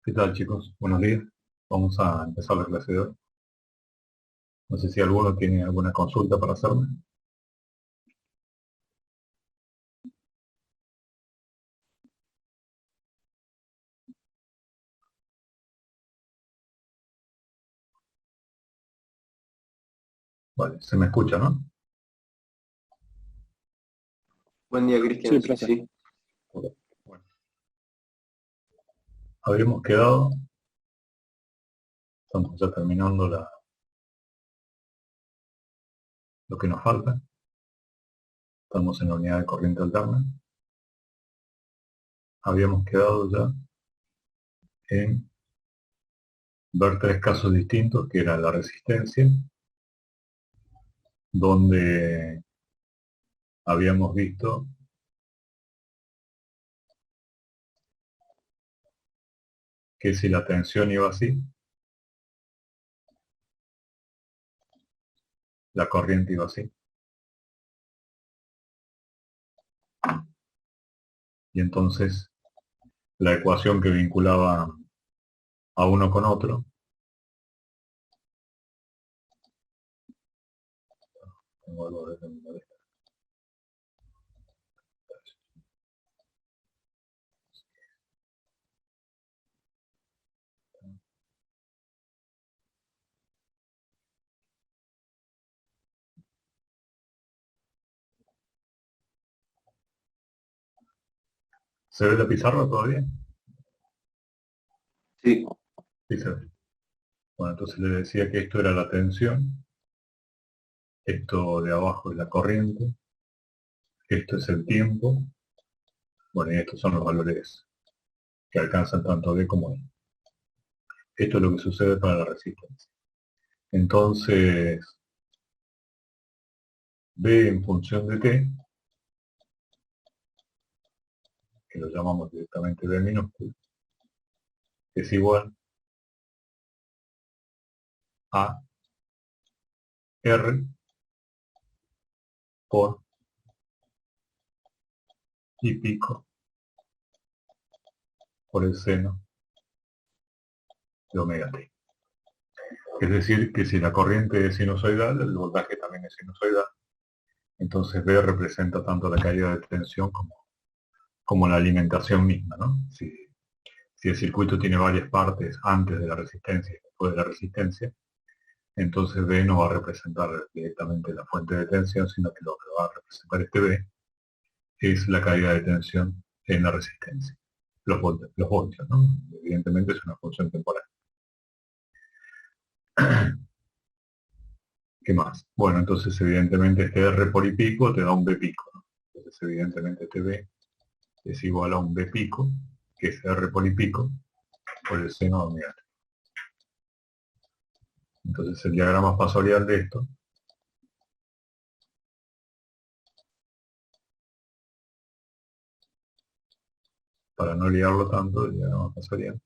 ¿Qué tal, chicos? Buenos días. Vamos a empezar la clase de hoy. No sé si alguno tiene alguna consulta para hacerme. Vale, se me escucha, ¿no? Buen día, Cristian. Sí, Sí, profe. sí. Ok, bueno. Habíamos quedado, estamos ya terminando lo que nos falta. Estamos en la unidad de corriente alterna. Habíamos quedado ya en ver tres casos distintos, que era la resistencia, donde habíamos visto que si la tensión iba así, la corriente iba así. Y entonces la ecuación que vinculaba a uno con otro, tengo algo de modesta. ¿Se ve la pizarra todavía? Sí, Sí, se ve. Bueno, entonces le decía que esto era la tensión, esto de abajo es la corriente, esto es el tiempo, bueno, y estos son los valores que alcanzan tanto D como E. Esto es lo que sucede para la resistencia. Entonces, B en función de T, que lo llamamos directamente B minúsculo, es igual a R por I pico por el seno de omega t. Es decir, que si la corriente es sinusoidal, el voltaje también es sinusoidal. Entonces B representa tanto la caída de tensión como la alimentación misma, ¿no? Si el circuito tiene varias partes antes de la resistencia y después de la resistencia, entonces B no va a representar directamente la fuente de tensión, sino que lo que va a representar este B es la caída de tensión en la resistencia. Los voltios, ¿no? Evidentemente es una función temporal. ¿Qué más? Bueno, entonces evidentemente este R por I pico te da un B pico, ¿no? Entonces evidentemente este B es igual a un B pico, que es R por I pico, por el seno de omega t. Entonces el diagrama espasorial de esto para no liarlo tanto, el diagrama espasorial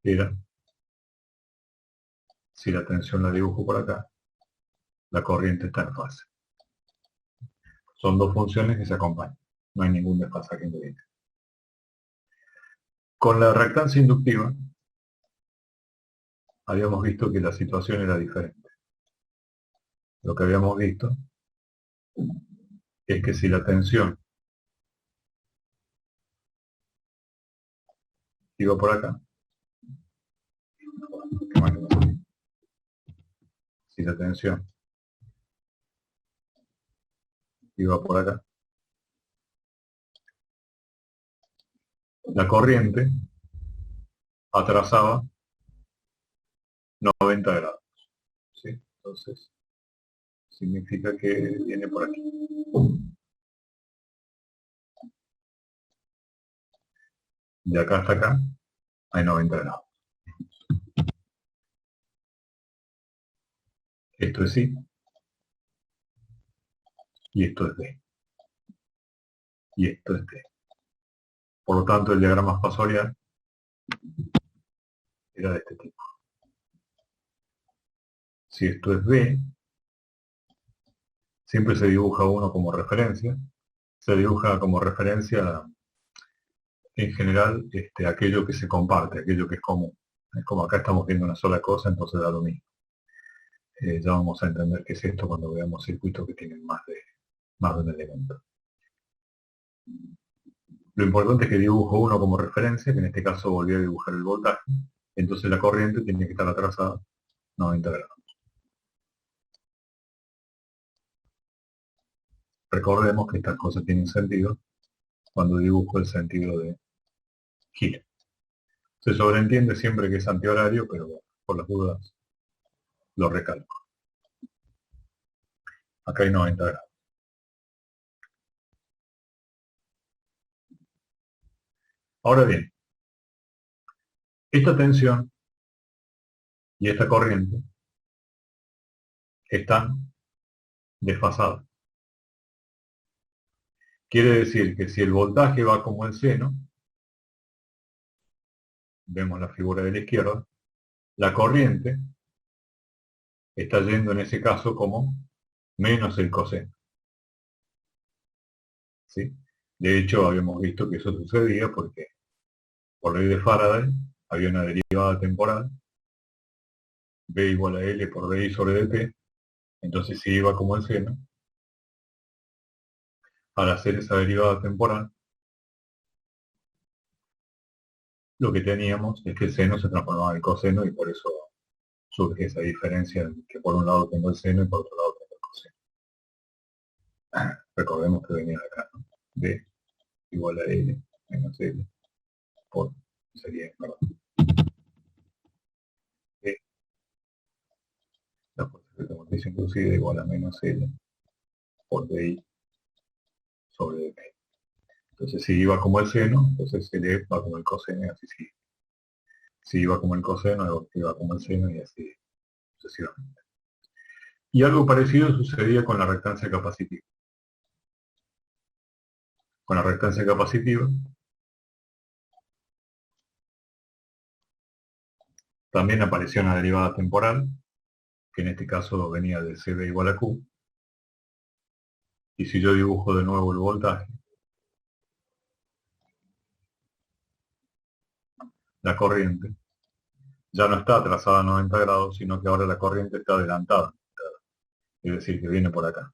era, si la tensión la dibujo por acá, la corriente está en fase. Son dos funciones que se acompañan, no hay ningún desfasaje entre ellas. Con la reactancia inductiva, habíamos visto que la situación era diferente. Lo que habíamos visto es que si la tensión iba por acá, si la tensión iba por acá, la corriente atrasaba 90 grados. ¿Sí? Entonces, significa que viene por aquí. De acá hasta acá hay 90 grados. Esto es I y esto es D. Y esto es D. Por lo tanto, el diagrama espasorial era de este tipo. Si esto es B, siempre se dibuja uno como referencia. Se dibuja como referencia en general aquello que se comparte, aquello que es común. Es como acá estamos viendo una sola cosa, entonces da lo mismo. Ya vamos a entender qué es esto cuando veamos circuitos que tienen más de un elemento. Lo importante es que dibujo uno como referencia, que en este caso volví a dibujar el voltaje. Entonces la corriente tiene que estar atrasada 90 grados. Recordemos que estas cosas tienen sentido cuando dibujo el sentido de giro. Se sobreentiende siempre que es antihorario, pero bueno, por las dudas lo recalco. Acá hay 90 grados. Ahora bien, esta tensión y esta corriente están desfasadas. Quiere decir que si el voltaje va como el seno, vemos la figura de la izquierda, la corriente está yendo en ese caso como menos el coseno. ¿Sí? De hecho, habíamos visto que eso sucedía porque por ley de Faraday había una derivada temporal, B igual a L por DI sobre dt, entonces si iba como el seno, al hacer esa derivada temporal, lo que teníamos es que el seno se transformaba en coseno y por eso surge esa diferencia de que por un lado tengo el seno y por otro lado tengo el coseno. Recordemos que venía de acá, ¿no? B igual a L menos L por, sería, perdón, B, la fuerza de condición inducida igual a menos L por DI sobre dt. Entonces si iba como el seno, entonces L va como el coseno y así sigue. Si iba como el coseno, iba como el seno y así sucesivamente. Y algo parecido sucedía con la reactancia capacitiva. Con la reactancia capacitiva también apareció una derivada temporal, que en este caso venía de CB igual a Q. Y si yo dibujo de nuevo el voltaje, la corriente ya no está atrasada a 90 grados, sino que ahora la corriente está adelantada. Es decir, que viene por acá.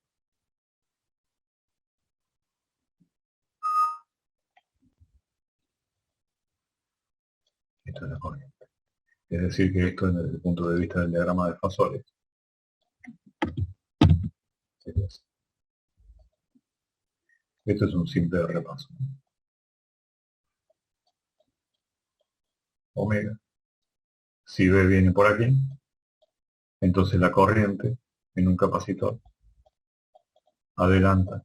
Esto es la corriente. Es decir, que esto desde el punto de vista del diagrama de fasores sería así. Esto es un simple repaso. Omega. Si B viene por aquí, entonces la corriente en un capacitor adelanta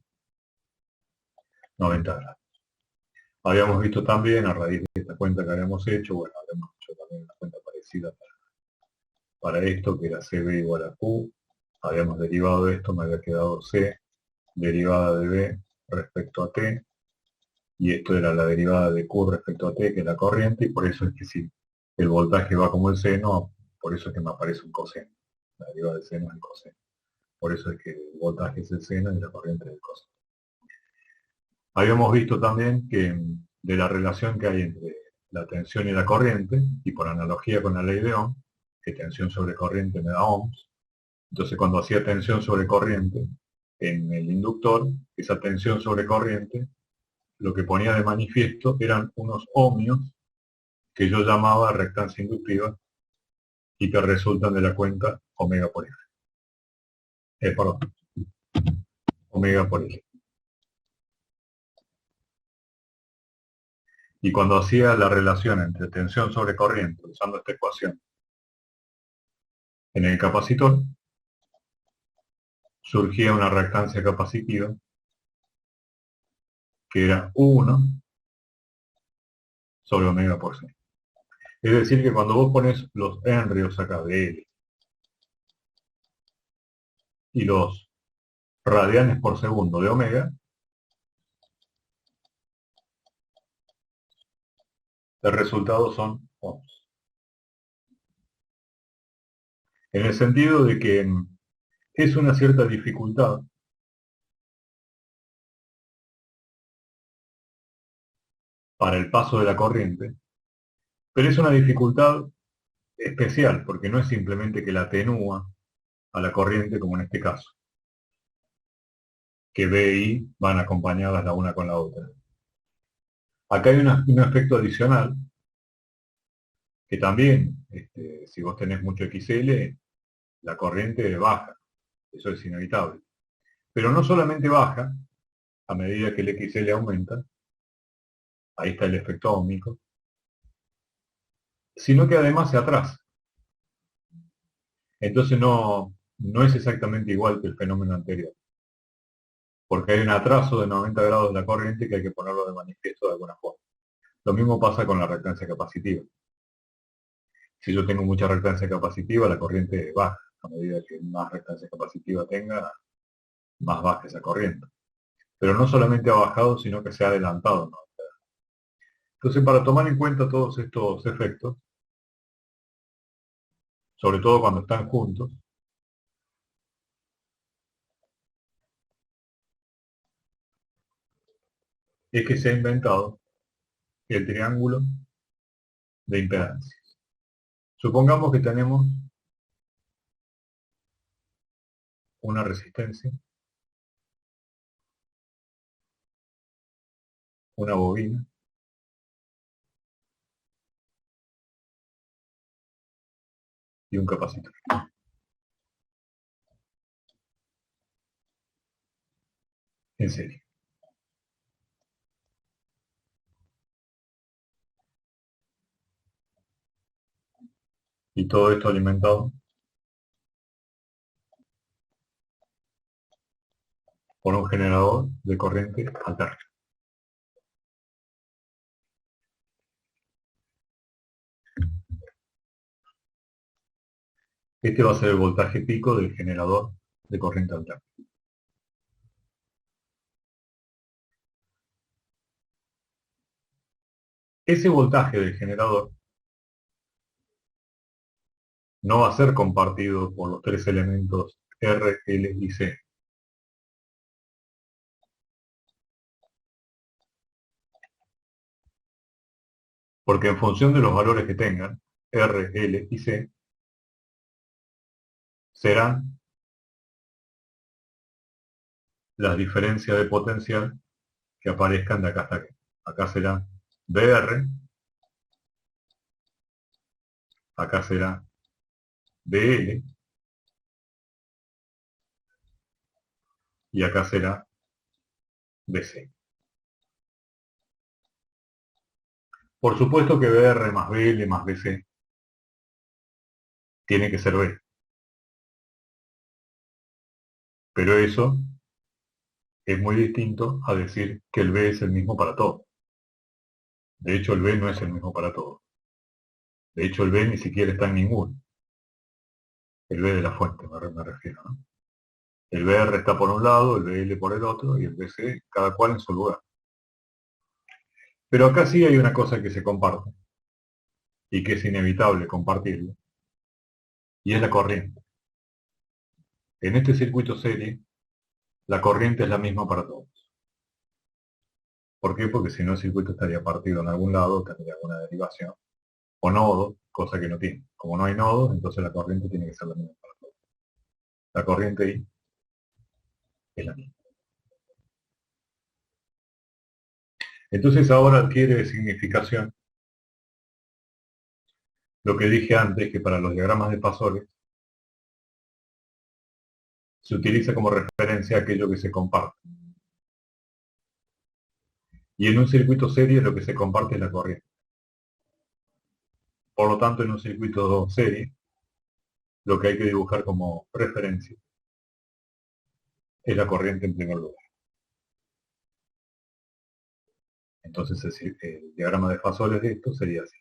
90 grados. Habíamos visto también, a raíz de esta cuenta que habíamos hecho, bueno, habíamos hecho también una cuenta parecida para esto, que era CB igual a Q. Habíamos derivado de esto, me había quedado C, derivada de B respecto a T, y esto era la derivada de Q respecto a T, que es la corriente, y por eso es que si el voltaje va como el seno, por eso es que me aparece un coseno. La derivada del seno es el coseno. Por eso es que el voltaje es el seno y la corriente es el coseno. Habíamos visto también que de la relación que hay entre la tensión y la corriente, y por analogía con la ley de Ohm, que tensión sobre corriente me da ohms, entonces cuando hacía tensión sobre corriente en el inductor, esa tensión sobre corriente, lo que ponía de manifiesto eran unos ohmios que yo llamaba reactancia inductiva y que resultan de la cuenta omega por F. Perdón, omega por L. Y cuando hacía la relación entre tensión sobre corriente, usando esta ecuación, en el capacitor, surgía una reactancia capacitiva que era U1 sobre omega por C. Es decir, que cuando vos pones los henrios acá de L y los radianes por segundo de omega, el resultado son ohms. En el sentido de que es una cierta dificultad para el paso de la corriente, pero es una dificultad especial, porque no es simplemente que la atenúa a la corriente, como en este caso, que B y I van acompañadas la una con la otra. Acá hay un efecto adicional, que también, si vos tenés mucho XL, la corriente baja, eso es inevitable. Pero no solamente baja, a medida que el XL aumenta, ahí está el efecto óhmico, sino que además se atrasa. Entonces no es exactamente igual que el fenómeno anterior, porque hay un atraso de 90 grados de la corriente que hay que ponerlo de manifiesto de alguna forma. Lo mismo pasa con la reactancia capacitiva. Si yo tengo mucha reactancia capacitiva, la corriente baja. A medida que más reactancia capacitiva tenga, más baja esa corriente. Pero no solamente ha bajado, sino que se ha adelantado, ¿no? Entonces, para tomar en cuenta todos estos efectos, sobre todo cuando están juntos, es que se ha inventado el triángulo de impedancias. Supongamos que tenemos una resistencia, una bobina y un capacitor. En serie. Y todo esto alimentado por un generador de corriente alterna. Este va a ser el voltaje pico del generador de corriente alterna. Ese voltaje del generador no va a ser compartido por los tres elementos R, L y C. Porque en función de los valores que tengan, R, L y C, serán las diferencias de potencial que aparezcan de acá hasta acá. Acá será BR, acá será BL y acá será BC. Por supuesto que BR más BL más BC tiene que ser B. Pero eso es muy distinto a decir que el B es el mismo para todos. De hecho, el B no es el mismo para todos. De hecho, el B ni siquiera está en ninguno. El B de la fuente, me refiero, ¿no? El BR está por un lado, el BL por el otro y el BC, cada cual en su lugar. Pero acá sí hay una cosa que se comparte y que es inevitable compartirlo, y es la corriente. En este circuito serie, la corriente es la misma para todos. ¿Por qué? Porque si no el circuito estaría partido en algún lado, tendría alguna derivación, o nodo, cosa que no tiene. Como no hay nodos, entonces la corriente tiene que ser la misma para todos. La corriente I es la misma. Entonces ahora adquiere significación lo que dije antes, que para los diagramas de Fasores se utiliza como referencia aquello que se comparte. Y en un circuito serie lo que se comparte es la corriente. Por lo tanto, en un circuito serie, lo que hay que dibujar como referencia es la corriente en primer lugar. Entonces el diagrama de Fasores de esto sería así.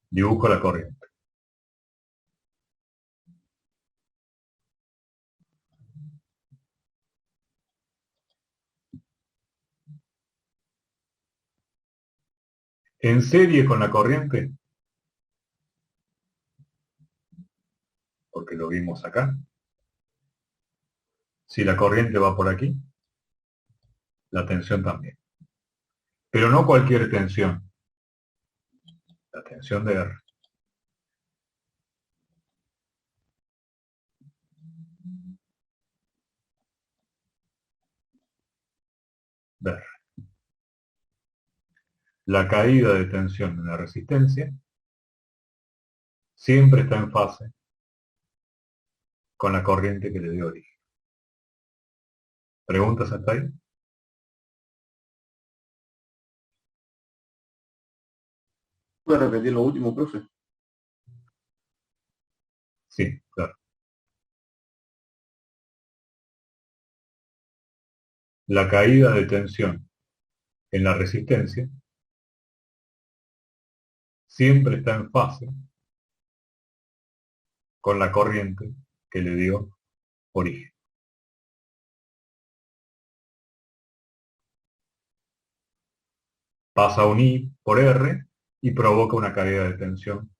Dibujo la corriente. En serie con la corriente, lo vimos acá. Si la corriente va por aquí, la tensión también. Pero no cualquier tensión, la tensión de R. De R. La caída de tensión en la resistencia siempre está en fase con la corriente que le dio origen. ¿Preguntas hasta ahí? ¿Puede repetir lo último, profe? Sí, claro. La caída de tensión en la resistencia siempre está en fase con la corriente que le dio origen. Pasa un I por R y provoca una caída de tensión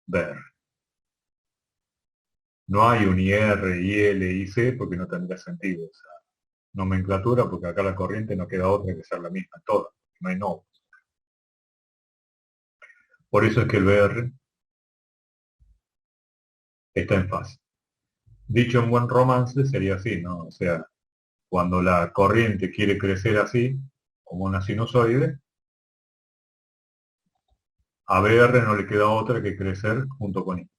de R. No hay un IR, IL, IC porque no tendría sentido esa nomenclatura, porque acá la corriente no queda otra que ser la misma en todas, no hay nodos. Por eso es que el BR está en fase. Dicho en buen romance sería así, ¿no? O sea, cuando la corriente quiere crecer así, como una sinusoide, a BR no le queda otra que crecer junto con I.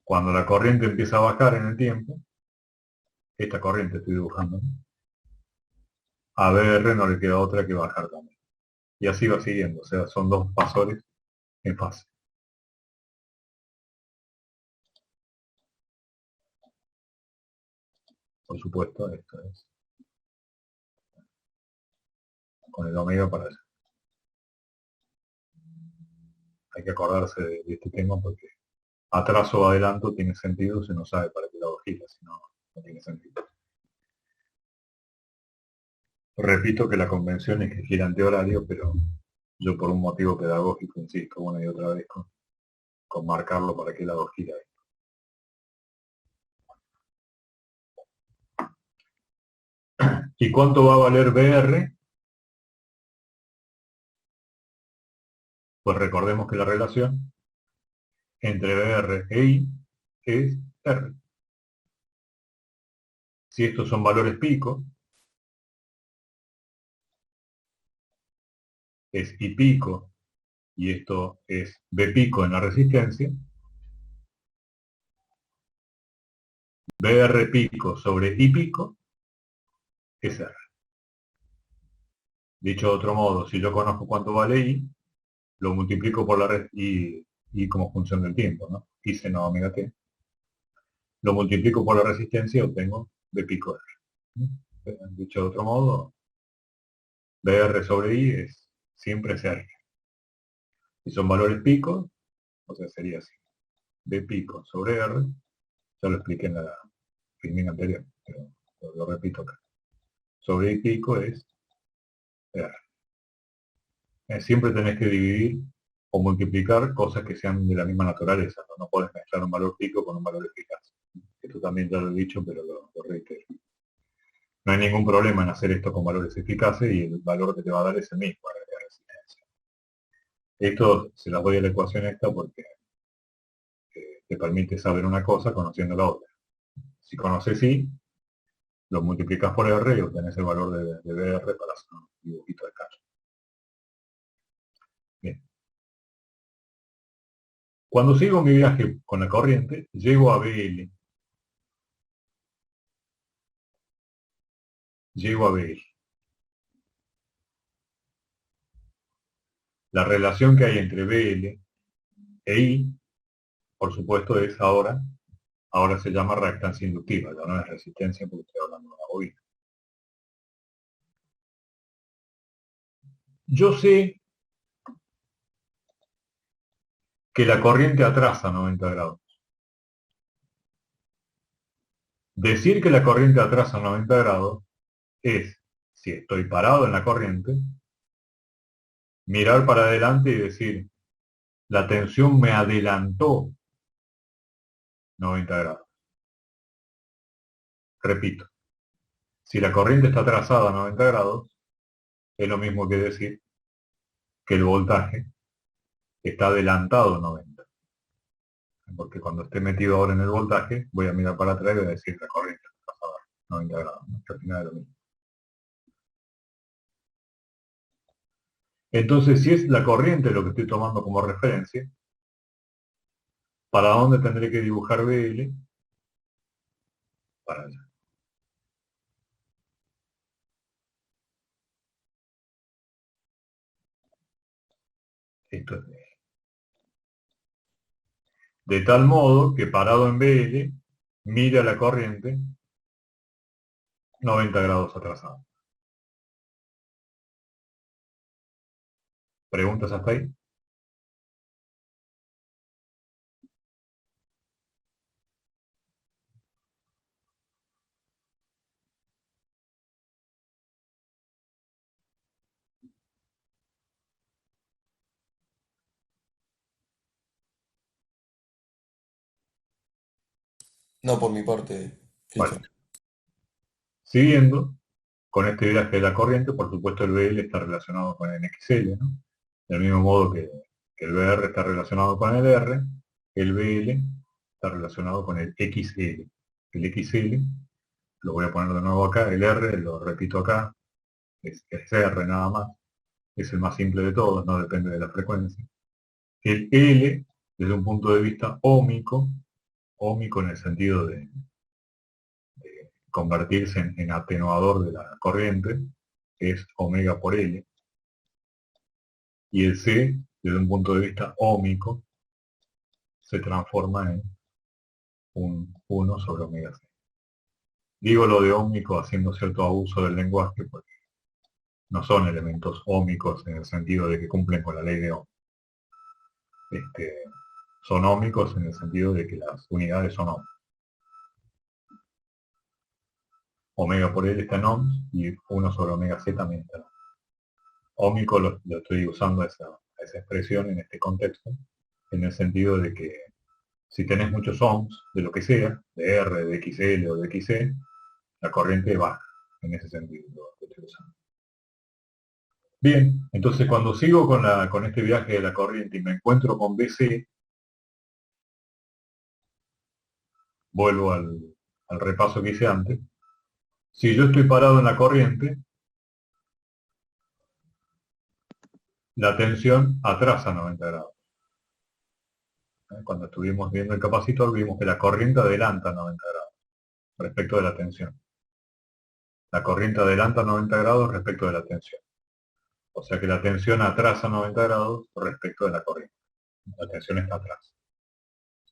Cuando la corriente empieza a bajar en el tiempo, esta corriente estoy dibujando, ¿no? A BR no le queda otra que bajar también. Y así va siguiendo, o sea, son dos pasores en fase. Por supuesto, esto es con el omega para allá. Hay que acordarse de este tema porque atrás o adelanto tiene sentido si no sabe para qué lado gira, si no, no tiene sentido. Repito que la convención es que gira antihorario, pero yo por un motivo pedagógico insisto una y otra vez con marcarlo para qué lado gira. ¿Y cuánto va a valer BR? Pues recordemos que la relación entre BR e I es R. Si estos son valores pico, es I pico y esto es B pico en la resistencia, BR pico sobre I pico es R. Dicho de otro modo, si yo conozco cuánto vale I, lo multiplico por la red y como función del tiempo, ¿no? I seno omega t. Lo multiplico por la resistencia y obtengo B pico R. Dicho de otro modo, BR sobre I es siempre es R. Si son valores picos, o sea, sería así. B pico sobre R, ya lo expliqué en la filmina anterior, pero lo repito acá. Sobre I pico es R. Siempre tenés que dividir o multiplicar cosas que sean de la misma naturaleza, ¿no? No podés mezclar un valor pico con un valor eficaz. Esto también ya lo he dicho, pero lo reitero. No hay ningún problema en hacer esto con valores eficaces y el valor que te va a dar es el mismo, la resistencia. Esto se las doy a la ecuación esta porque te permite saber una cosa conociendo la otra. Si conoces I, lo multiplicas por R y obtenés el valor de BR para hacer un dibujito de calle. Bien. Cuando sigo mi viaje con la corriente, llego a BL. Llego a BL. La relación que hay entre BL e I, por supuesto, es ahora se llama reactancia inductiva, ya no es resistencia porque estoy hablando de una bobina. Yo sé que la corriente atrasa 90 grados. Decir que la corriente atrasa 90 grados es, si estoy parado en la corriente, mirar para adelante y decir, La tensión me adelantó 90 grados. Repito, si la corriente está trazada a 90 grados, es lo mismo que decir que el voltaje está adelantado 90. Porque cuando esté metido ahora en el voltaje, voy a mirar para atrás y voy a decir que la corriente está trazada a 90 grados, ¿no? Que al final es lo mismo. Entonces, si es la corriente lo que estoy tomando como referencia, ¿para dónde tendré que dibujar BL? Para allá. Esto es BL. De tal modo que parado en BL, mira la corriente 90 grados atrasado. ¿Preguntas hasta ahí? No, por mi parte, Bueno, Christian. siguiendo con este viaje de la corriente, por supuesto el BL está relacionado con el XL, ¿no? Del mismo modo que el BR está relacionado con el R, el BL está relacionado con el XL. El XL, lo voy a poner de nuevo acá, el R, lo repito acá, es R nada más, es el más simple de todos, no depende de la frecuencia. El L, desde un punto de vista óhmico en el sentido de convertirse en atenuador de la corriente, es omega por L. Y el C, desde un punto de vista óhmico, se transforma en un 1 sobre omega C. Digo lo de óhmico haciendo cierto abuso del lenguaje porque no son elementos óhmicos en el sentido de que cumplen con la ley de Ohm. Son óhmicos en el sentido de que las unidades son Ohm. Omega por L está en ohms y 1 sobre omega C también está en ohms. Óhmico lo estoy usando esa expresión en este contexto, en el sentido de que si tenés muchos ohms de lo que sea, de R, de XL o de XC, la corriente baja, en ese sentido lo estoy usando. Bien, entonces cuando sigo con este viaje de la corriente y me encuentro con BC, vuelvo al repaso que hice antes. Si yo estoy parado en la corriente, la tensión atrasa 90 grados. Cuando estuvimos viendo el capacitor vimos que la corriente adelanta 90 grados respecto de la tensión. La corriente adelanta 90 grados respecto de la tensión. O sea que la tensión atrasa 90 grados respecto de la corriente. La tensión está atrás.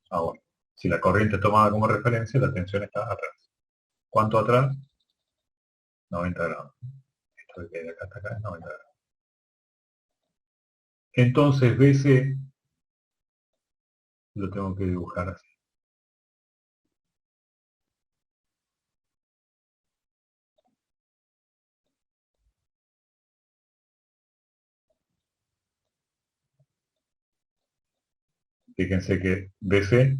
Ahora, si la corriente es tomada como referencia, la tensión está atrás. ¿Cuánto atrás? 90 grados. Esto de acá hasta acá es 90 grados. Entonces BC lo tengo que dibujar así. Fíjense que BC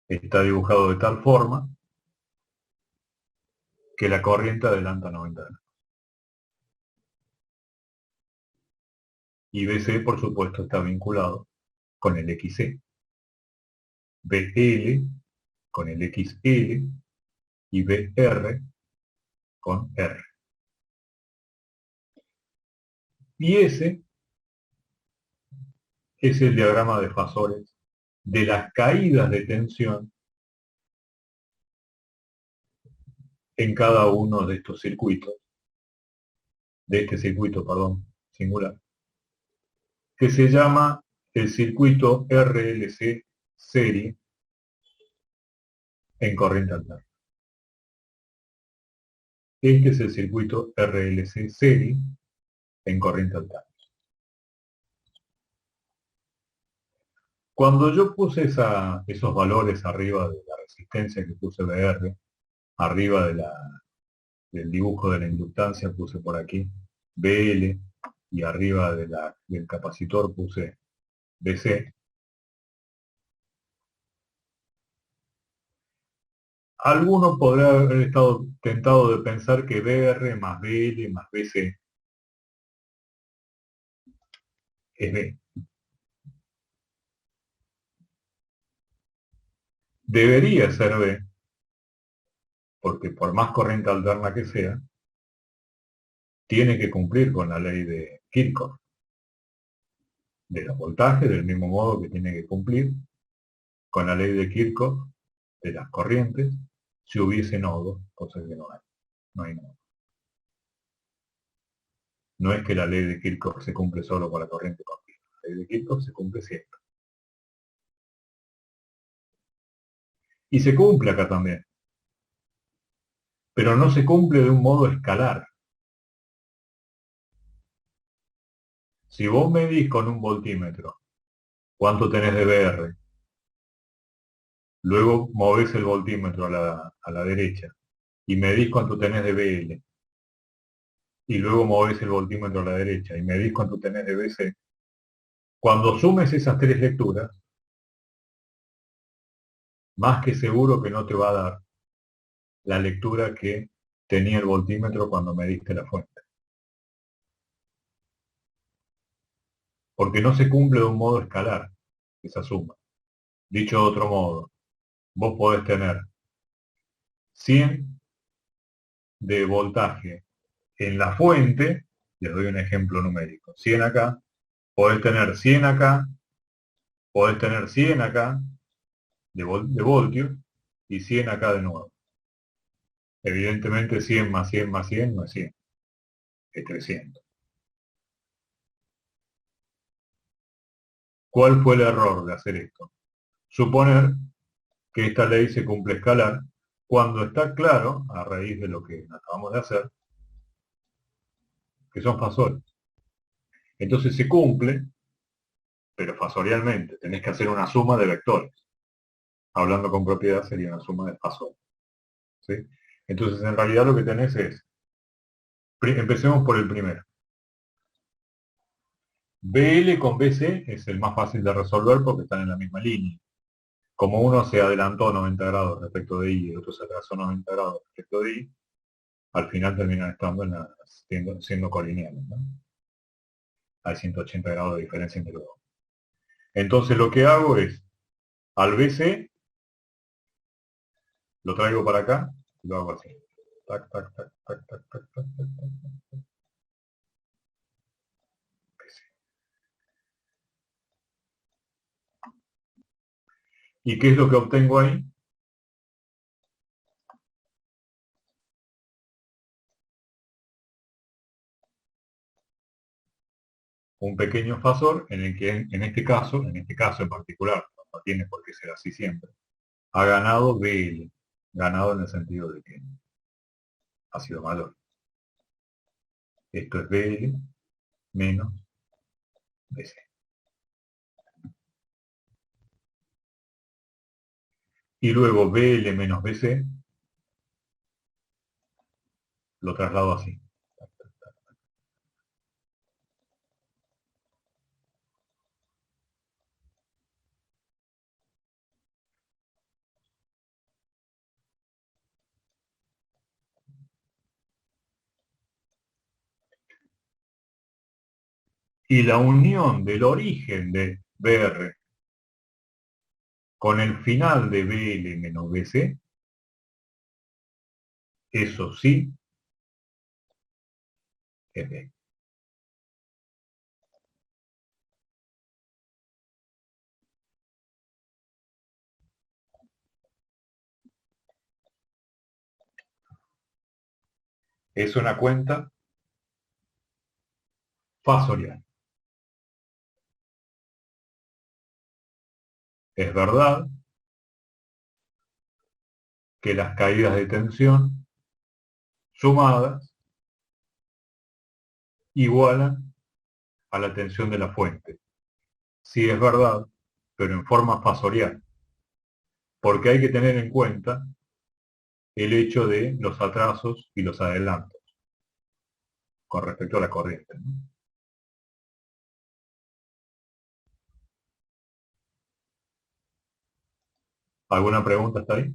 está dibujado de tal forma que la corriente adelanta 90 grados. Y BC, por supuesto, está vinculado con el XC. BL con el XL y BR con R. Y ese es el diagrama de fasores de las caídas de tensión en cada uno de estos circuitos, de este circuito, perdón, singular, que se llama el circuito RLC serie en corriente alterna. Este es el circuito RLC serie en corriente alterna. Cuando yo puse esos valores arriba de la resistencia que puse BR, arriba del dibujo de la inductancia puse por aquí BL y arriba del capacitor puse BC, alguno podrá haber estado tentado de pensar que BR más BL más BC es B. Debería ser B, porque por más corriente alterna que sea, tiene que cumplir con la ley de Kirchhoff, de los voltajes, del mismo modo que tiene que cumplir con la ley de Kirchhoff de las corrientes, si hubiese nodos, cosa que no hay nodos. No es que la ley de Kirchhoff se cumple solo con la corriente continua, la ley de Kirchhoff se cumple siempre. Y se cumple acá también, pero no se cumple de un modo escalar. Si vos medís con un voltímetro cuánto tenés de BR, luego movés el voltímetro a la derecha y medís cuánto tenés de BL, y luego movés el voltímetro a la derecha y medís cuánto tenés de BC, cuando sumes esas tres lecturas, más que seguro que no te va a dar la lectura que tenía el voltímetro cuando mediste la fuente. Porque no se cumple de un modo escalar esa suma. Dicho de otro modo, vos podés tener 100 de voltaje en la fuente, les doy un ejemplo numérico, 100 acá, podés tener 100 acá, podés tener 100 acá de voltios y 100 acá de nuevo. Evidentemente 100 más 100 más 100 no es 100, es 300. ¿Cuál fue el error de hacer esto? Suponer que esta ley se cumple escalar cuando está claro, a raíz de lo que acabamos de hacer, que son fasores. Entonces se cumple, pero fasorialmente. Tenés que hacer una suma de vectores. Hablando con propiedad sería una suma de fasores. ¿Sí? Entonces en realidad lo que tenés es, empecemos por el primero. BL con BC es el más fácil de resolver porque están en la misma línea. Como uno se adelantó 90 grados respecto de I y el otro se atrasó 90 grados respecto de I, al final terminan estando siendo colineales, ¿no? Hay 180 grados de diferencia entre los dos. Entonces lo que hago es, al BC, lo traigo para acá y lo hago así. Tac, tac, tac, tac, tac, tac, tac, tac, tac. BC. ¿Y qué es lo que obtengo ahí? Un pequeño fasor en el que en este caso en particular, no tiene por qué ser así siempre, ha ganado BL, ganado en el sentido de que ha sido mayor. Esto es BL menos BC. Y luego BL menos BC lo traslado así. Y la unión del origen de BR con el final de BL menos BC, eso sí es B. Es una cuenta fasorial. Es verdad que las caídas de tensión sumadas igualan a la tensión de la fuente. Sí es verdad, pero en forma fasorial. Porque hay que tener en cuenta el hecho de los atrasos y los adelantos con respecto a la corriente, ¿no? ¿Alguna pregunta hasta ahí?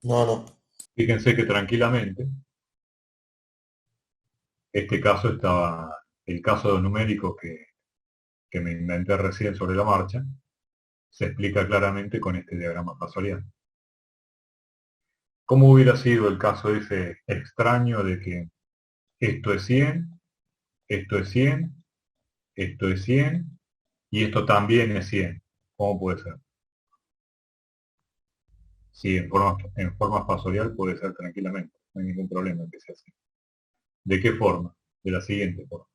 No, no. Fíjense que tranquilamente, este caso estaba, el caso numérico que me inventé recién sobre la marcha, se explica claramente con este diagrama fasorial. ¿Cómo hubiera sido el caso ese extraño de que esto es 100, esto es 100, esto es 100 y esto también es 100? ¿Cómo puede ser? Sí, en forma fasorial puede ser tranquilamente, no hay ningún problema en que sea así. ¿De qué forma? De la siguiente forma.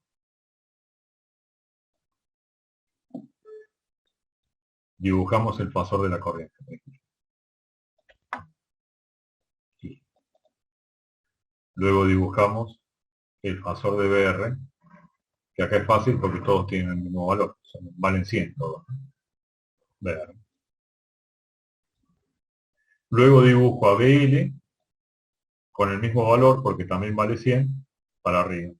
Dibujamos el fasor de la corriente. Y luego dibujamos el fasor de BR, que acá es fácil porque todos tienen el mismo valor, valen 100 todos, ¿no? BR. Luego dibujo a BL con el mismo valor porque también vale 100 para arriba.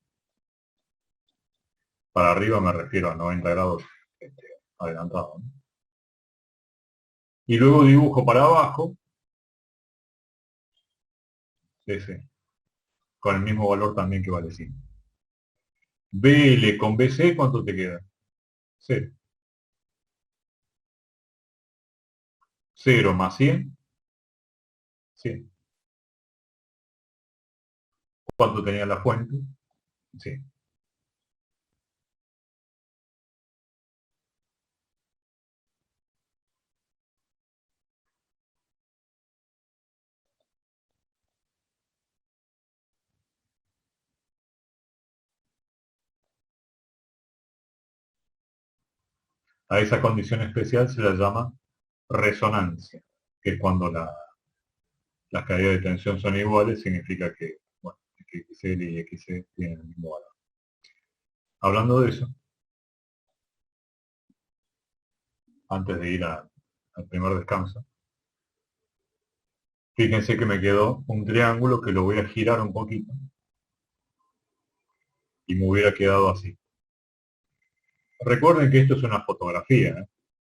Para arriba me refiero a 90 grados adelantado, ¿no? Y luego dibujo para abajo ese, con el mismo valor también que vale 100. BL con BC, ¿cuánto te queda? 0. 0 más 100, 100. ¿Cuánto tenía la fuente? 100. A esa condición especial se la llama resonancia, que es cuando las caídas de tensión son iguales, significa que, bueno, que XL y XC tienen el mismo valor. Hablando de eso, antes de ir al primer descanso, fíjense que me quedó un triángulo que lo voy a girar un poquito y me hubiera quedado así. Recuerden que esto es una fotografía, ¿eh?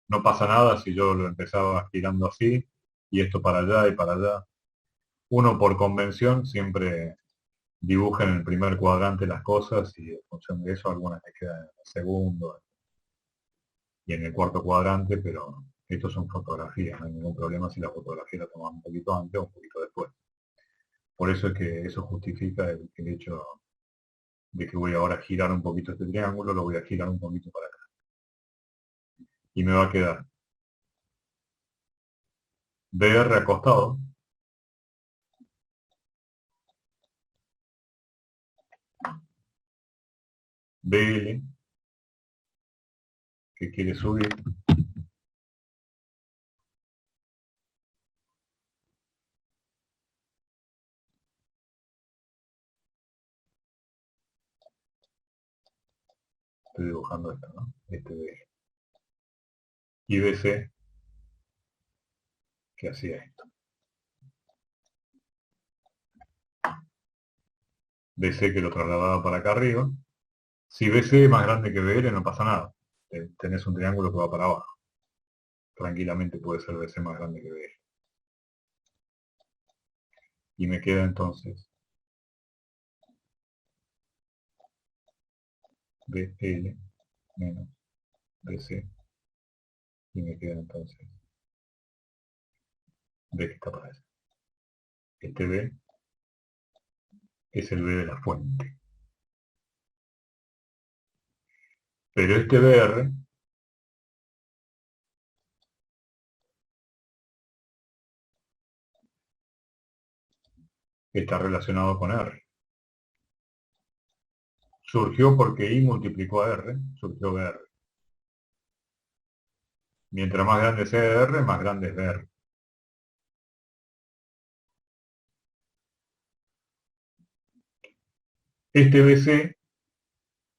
No pasa nada si yo lo empezaba girando así y esto para allá y para allá. Uno por convención siempre dibuja en el primer cuadrante las cosas y en función de eso algunas le quedan en el segundo y en el cuarto cuadrante, pero esto son fotografías, no hay ningún problema si la fotografía la tomamos un poquito antes o un poquito después. Por eso es que eso justifica el hecho de que voy ahora a girar un poquito este triángulo, lo voy a girar un poquito para acá. Y me va a quedar BR acostado, BL, que quiere subir, estoy dibujando esto, ¿no? Este BL. Y BC, que hacía esto. BC que lo trasladaba para acá arriba. Si BC es más grande que BL no pasa nada. Tenés un triángulo que va para abajo. Tranquilamente puede ser BC más grande que BL. Y me queda entonces BL menos BC. Y me queda entonces B que está para allá. Este B es el B de la fuente. Pero este BR está relacionado con R. Surgió porque I multiplicó a R, surgió BR. Mientras más grande sea R, más grande es BR. Este BC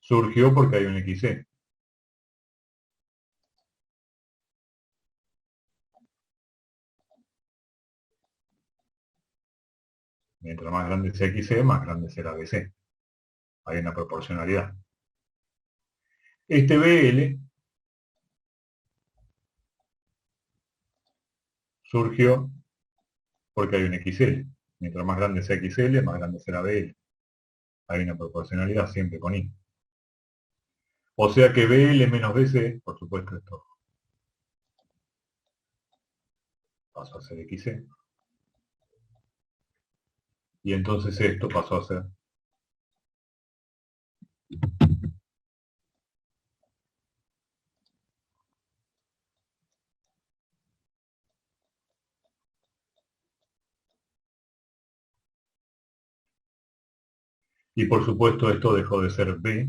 surgió porque hay un XC. Mientras más grande sea XC, más grande será BC. Hay una proporcionalidad. Este BL surgió porque hay un XL. Mientras más grande sea XL, más grande será BL. Hay una proporcionalidad siempre con I. O sea que BL menos BC, por supuesto esto pasó a ser XC. Y entonces esto pasó a ser y por supuesto esto dejó de ser B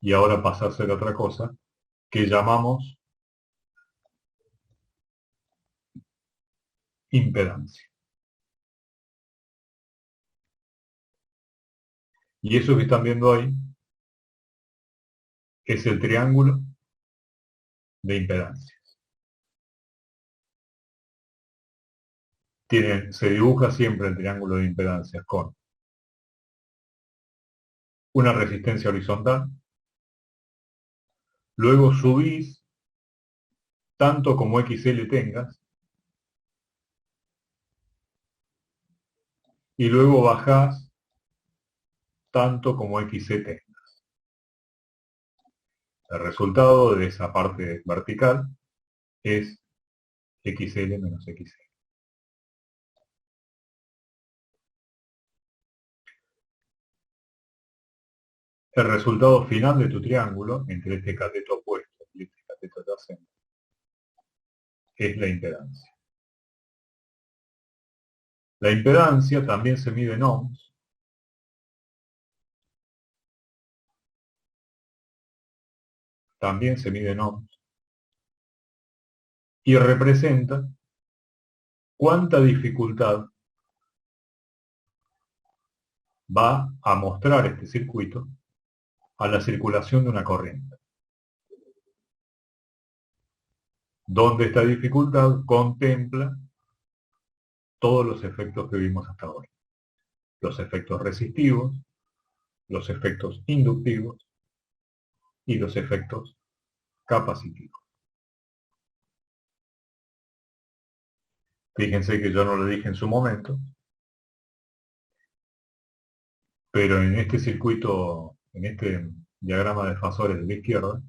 y ahora pasa a ser otra cosa que llamamos impedancia. Y eso que están viendo ahí es el triángulo de impedancia. Se dibuja siempre el triángulo de impedancias con una resistencia horizontal, luego subís tanto como XL tengas, y luego bajás tanto como XC tengas. El resultado de esa parte vertical es XL menos XC. El resultado final de tu triángulo entre este cateto opuesto y este cateto adyacente es la impedancia. La impedancia también se mide en ohms. También se mide en ohms. Y representa cuánta dificultad va a mostrar este circuito a la circulación de una corriente. Donde esta dificultad contempla todos los efectos que vimos hasta ahora. Los efectos resistivos, los efectos inductivos y los efectos capacitivos. Fíjense que yo no lo dije en su momento, pero en este circuito, en este diagrama de fasores de la izquierda,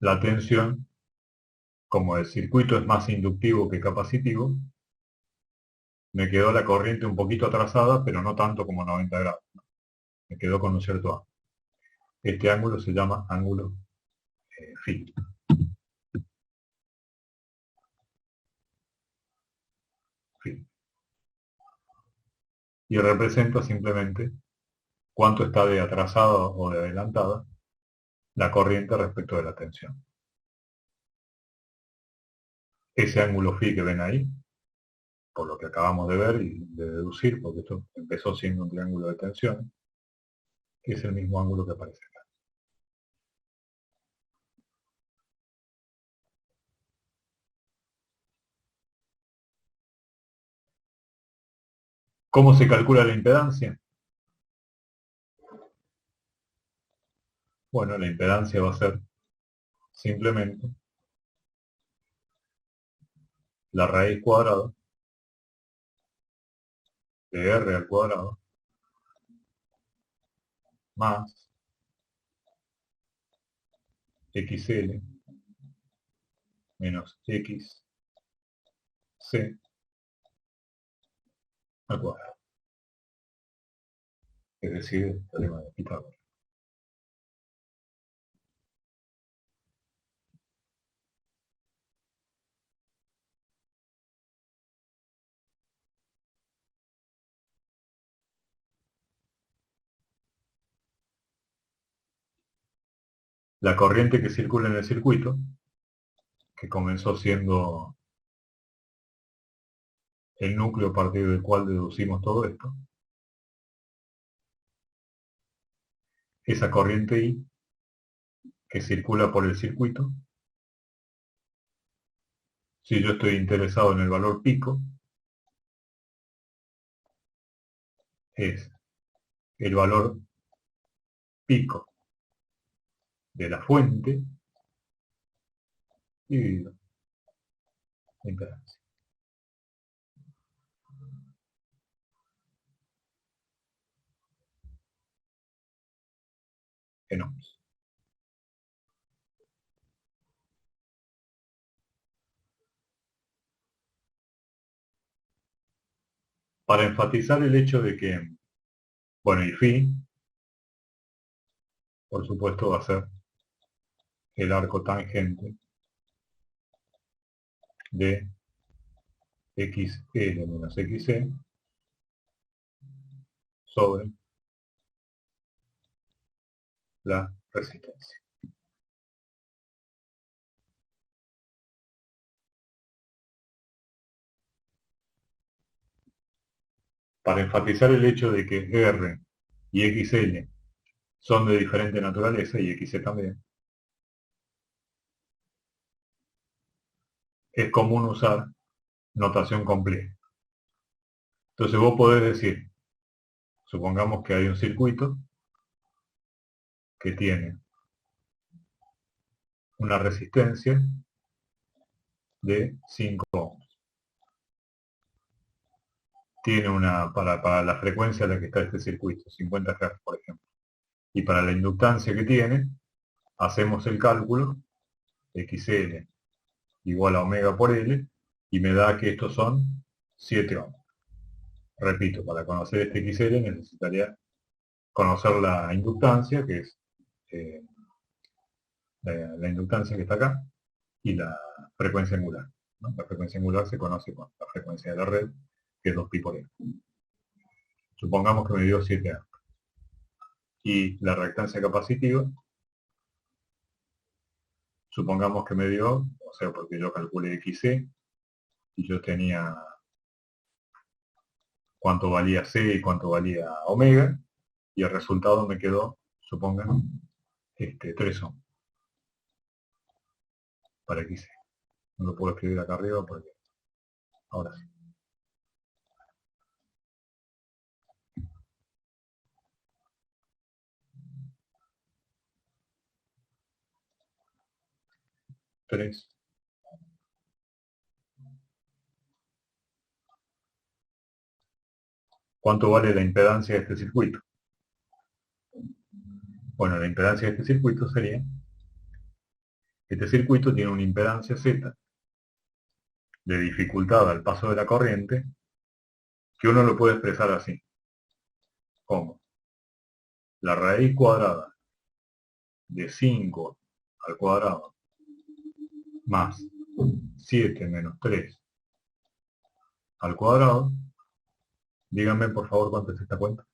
la tensión, como el circuito es más inductivo que capacitivo, me quedó la corriente un poquito atrasada, pero no tanto como 90 grados. Me quedó con un cierto ángulo. Este ángulo se llama ángulo phi. Y representa simplemente cuánto está de atrasada o de adelantada la corriente respecto de la tensión. Ese ángulo phi que ven ahí, por lo que acabamos de ver y de deducir, porque esto empezó siendo un triángulo de tensión, es el mismo ángulo que aparece acá. ¿Cómo se calcula la impedancia? Bueno, la impedancia va a ser simplemente la raíz cuadrada de R al cuadrado más XL menos XC al cuadrado. Es decir, el teorema de Pitágoras. La corriente que circula en el circuito, que comenzó siendo el núcleo a partir del cual deducimos todo esto, esa corriente I que circula por el circuito. Si yo estoy interesado en el valor pico, es el valor pico de la fuente dividido la impedancia. En ohms. Para enfatizar el hecho de que, bueno, y phi, por supuesto, va a ser el arco tangente de xl menos xc sobre la resistencia. Para enfatizar el hecho de que R y XL son de diferente naturaleza, y XC también, es común usar notación compleja. Entonces vos podés decir, supongamos que hay un circuito que tiene una resistencia de 5 ohms. Tiene para la frecuencia a la que está este circuito, 50 Hz, por ejemplo. Y para la inductancia que tiene, hacemos el cálculo, XL igual a omega por L, y me da que estos son 7 ohms. Repito, para conocer este XL necesitaría conocer la inductancia, que es la inductancia que está acá, y la frecuencia angular, ¿no? La frecuencia angular se conoce con la frecuencia de la red, que es 2pi por L. Supongamos que me dio 7 amperes. Y la reactancia capacitiva, supongamos que me dio, o sea, porque yo calculé XC, y yo tenía cuánto valía C y cuánto valía omega, y el resultado me quedó, supongan, 3 ohms para XC. No lo puedo escribir acá arriba porque ahora sí. Tres. ¿Cuánto vale la impedancia de este circuito? Bueno, la impedancia de este circuito sería, este circuito tiene una impedancia Z de dificultad al paso de la corriente, que uno lo puede expresar así, como la raíz cuadrada de 5 al cuadrado más 7 menos 3 al cuadrado. Díganme por favor cuánto es esta cuenta.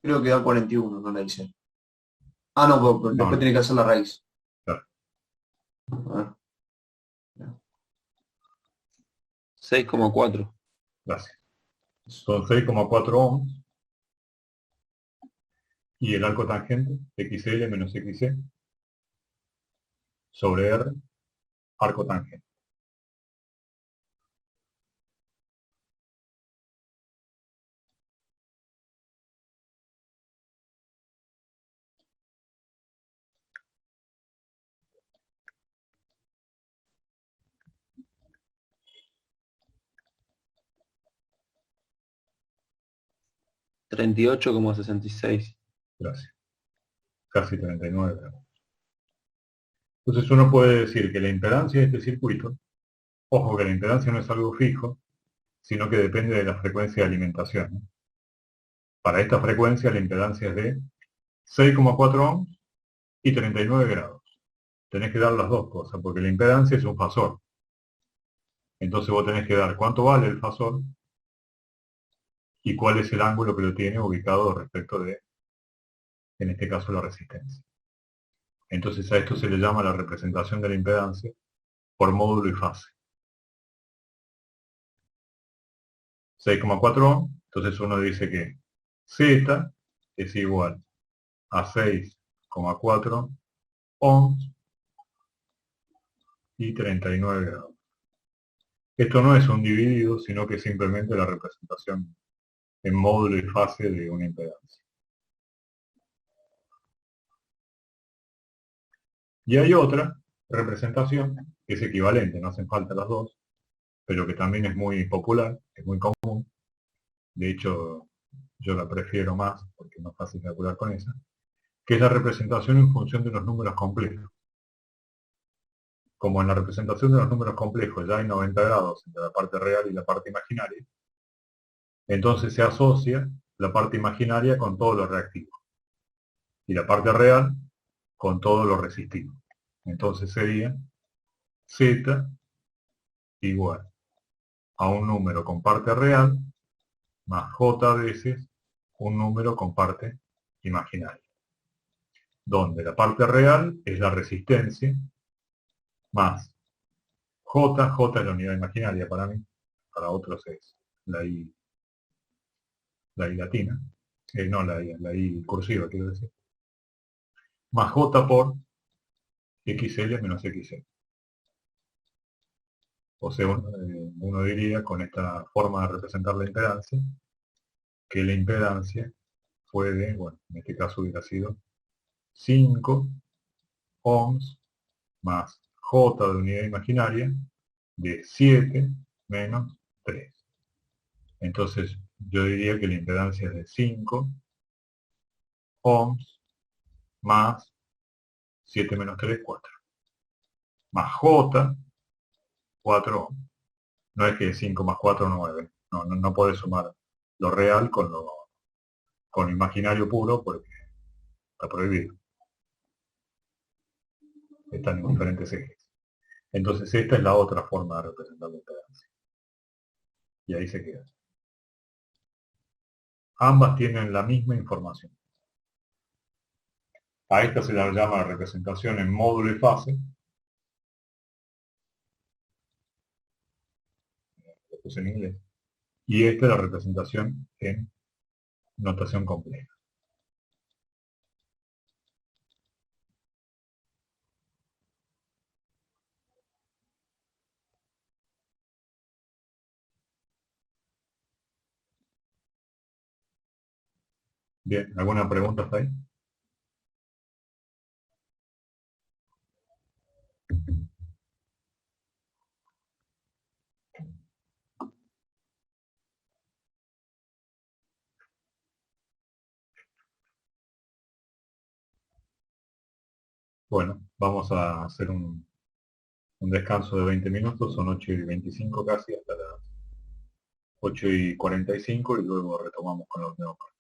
Creo que da 41, no la hice. Ah, no, pero después No. tiene que hacer la raíz. Claro. A ver. 6,4. Gracias. Son 6,4 ohms. Y el arco tangente, XL menos XC, sobre R, arco tangente. $38,66. Gracias. Casi 39 gramos. Entonces uno puede decir que la impedancia de este circuito, ojo que la impedancia no es algo fijo, sino que depende de la frecuencia de alimentación, ¿no? Para esta frecuencia la impedancia es de 6,4 ohms y 39 grados. Tenés que dar las dos cosas, porque la impedancia es un fasor. Entonces vos tenés que dar cuánto vale el fasor y cuál es el ángulo que lo tiene ubicado respecto de, en este caso, la resistencia. Entonces a esto se le llama la representación de la impedancia por módulo y fase. 6,4 ohms. Entonces uno dice que Z es igual a 6,4 ohms y 39 grados. Esto no es un dividido, sino que simplemente la representación en módulo y fase de una impedancia. Y hay otra representación que es equivalente, no hacen falta las dos, pero que también es muy popular, es muy común. De hecho, yo la prefiero más porque es más fácil calcular con esa, que es la representación en función de los números complejos. Como en la representación de los números complejos ya hay 90 grados entre la parte real y la parte imaginaria, entonces se asocia la parte imaginaria con todo lo reactivo y la parte real con todo lo resistivo. Entonces sería Z igual a un número con parte real más J veces un número con parte imaginaria, donde la parte real es la resistencia más J es la unidad imaginaria para mí, para otros es la I latina, no la I cursiva quiero decir, más J por XL menos XL. O sea, uno diría con esta forma de representar la impedancia, que la impedancia puede, bueno, en este caso hubiera sido 5 ohms más J de unidad imaginaria de 7 menos 3. Entonces yo diría que la impedancia es de 5 ohms más 7 menos 3, 4. Más J, 4 ohms. No es que 5 más 4, 9. No puedes sumar lo real con lo imaginario puro porque está prohibido. Están en diferentes ejes. Entonces esta es la otra forma de representar la impedancia. Y ahí se queda. Ambas tienen la misma información. A esta se la llama representación en módulo y fase. Lo puse en inglés. Y esta es la representación en notación compleja. Bien, ¿alguna pregunta hasta ahí? Bueno, vamos a hacer un descanso de 20 minutos, son 8:25 casi, hasta las 8:45 y luego retomamos con los neófitos.